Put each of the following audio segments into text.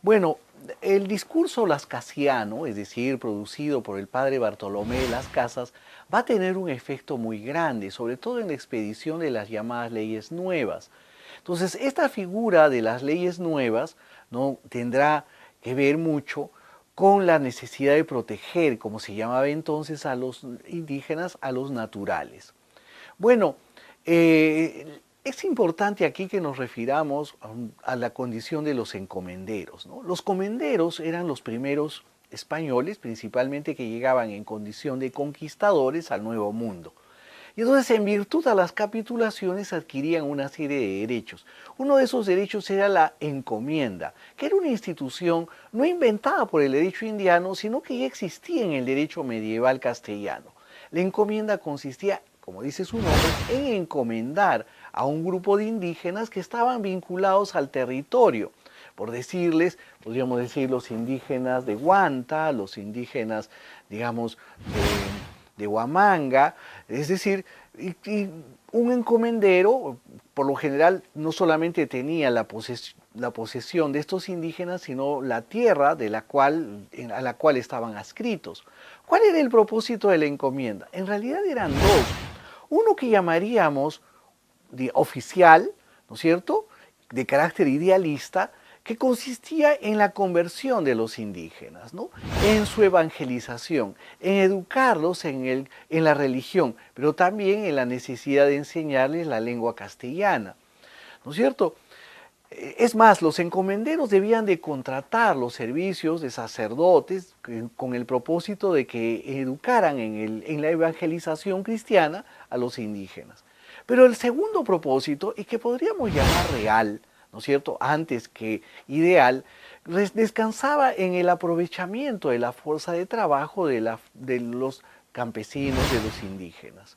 Bueno, el discurso lascasiano, es decir, producido por el padre Bartolomé de las Casas, va a tener un efecto muy grande, sobre todo en la expedición de las llamadas leyes nuevas. Entonces, esta figura de las leyes nuevas no tendrá que ver mucho con la necesidad de proteger, como se llamaba entonces, a los indígenas, a los naturales. Bueno, es importante aquí que nos refiramos a la condición de los encomenderos, ¿no? Los comenderos eran los primeros españoles, principalmente, que llegaban en condición de conquistadores al Nuevo Mundo. Y entonces, en virtud a las capitulaciones, adquirían una serie de derechos. Uno de esos derechos era la encomienda, que era una institución no inventada por el derecho indiano, sino que ya existía en el derecho medieval castellano. La encomienda consistía, como dice su nombre, en encomendar a un grupo de indígenas que estaban vinculados al territorio. Por decirles, podríamos decir los indígenas de Huanta, los indígenas, digamos, de Huamanga, es decir, y un encomendero, por lo general, no solamente tenía la posesión de estos indígenas, sino la tierra a la cual estaban adscritos. ¿Cuál era el propósito de la encomienda? En realidad eran dos. Uno que llamaríamos oficial, ¿no es cierto?, de carácter idealista, que consistía en la conversión de los indígenas, ¿no?, en su evangelización, en educarlos en la religión, pero también en la necesidad de enseñarles la lengua castellana, ¿no es cierto? Es más, los encomenderos debían de contratar los servicios de sacerdotes con el propósito de que educaran en la evangelización cristiana a los indígenas. Pero el segundo propósito, y que podríamos llamar real, ¿no es cierto?, antes que ideal, descansaba en el aprovechamiento de la fuerza de trabajo de los campesinos, de los indígenas.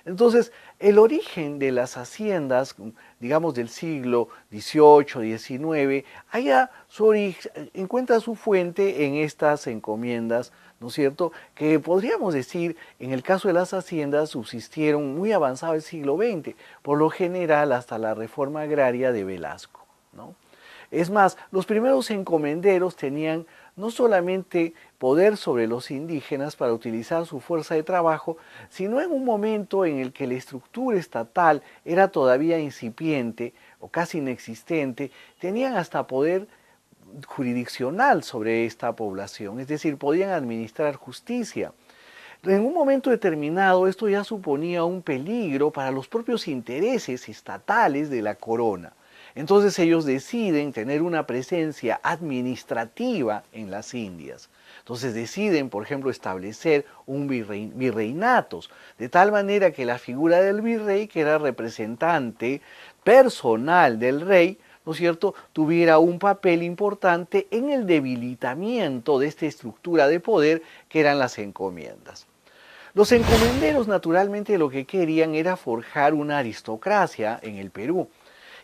Entonces, el origen de las haciendas, digamos del siglo XVIII, XIX, encuentra su fuente en estas encomiendas, ¿no es cierto?, que podríamos decir, en el caso de las haciendas, subsistieron muy avanzado el siglo XX, por lo general hasta la reforma agraria de Velasco, ¿no? Es más, los primeros encomenderos tenían no solamente poder sobre los indígenas para utilizar su fuerza de trabajo, sino en un momento en el que la estructura estatal era todavía incipiente o casi inexistente, tenían hasta poder jurisdiccional sobre esta población, es decir, podían administrar justicia. En un momento determinado esto ya suponía un peligro para los propios intereses estatales de la corona. Entonces ellos deciden tener una presencia administrativa en las Indias. Entonces deciden, por ejemplo, establecer un virreinatos, de tal manera que la figura del virrey, que era representante personal del rey, ¿no es cierto?, tuviera un papel importante en el debilitamiento de esta estructura de poder que eran las encomiendas. Los encomenderos naturalmente lo que querían era forjar una aristocracia en el Perú.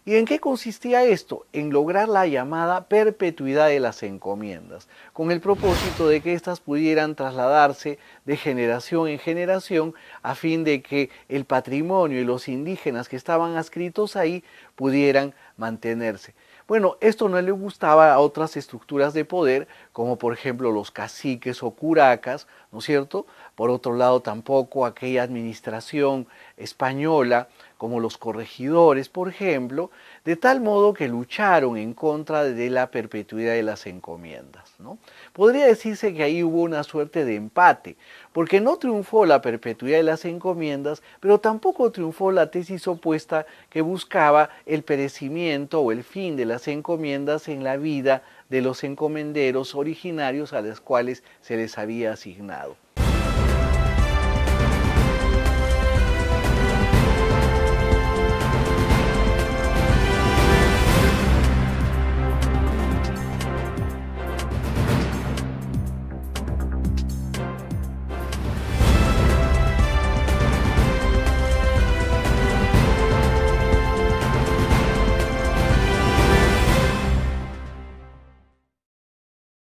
¿Y en qué consistía esto? En lograr la llamada perpetuidad de las encomiendas, con el propósito de que éstas pudieran trasladarse de generación en generación a fin de que el patrimonio y los indígenas que estaban adscritos ahí pudieran mantenerse. Bueno, esto no le gustaba a otras estructuras de poder, como por ejemplo los caciques o curacas, ¿no es cierto? Por otro lado, tampoco aquella administración española, como los corregidores, por ejemplo, de tal modo que lucharon en contra de la perpetuidad de las encomiendas, ¿no? Podría decirse que ahí hubo una suerte de empate, porque no triunfó la perpetuidad de las encomiendas, pero tampoco triunfó la tesis opuesta que buscaba el perecimiento o el fin de las encomiendas en la vida de los encomenderos originarios a los cuales se les había asignado.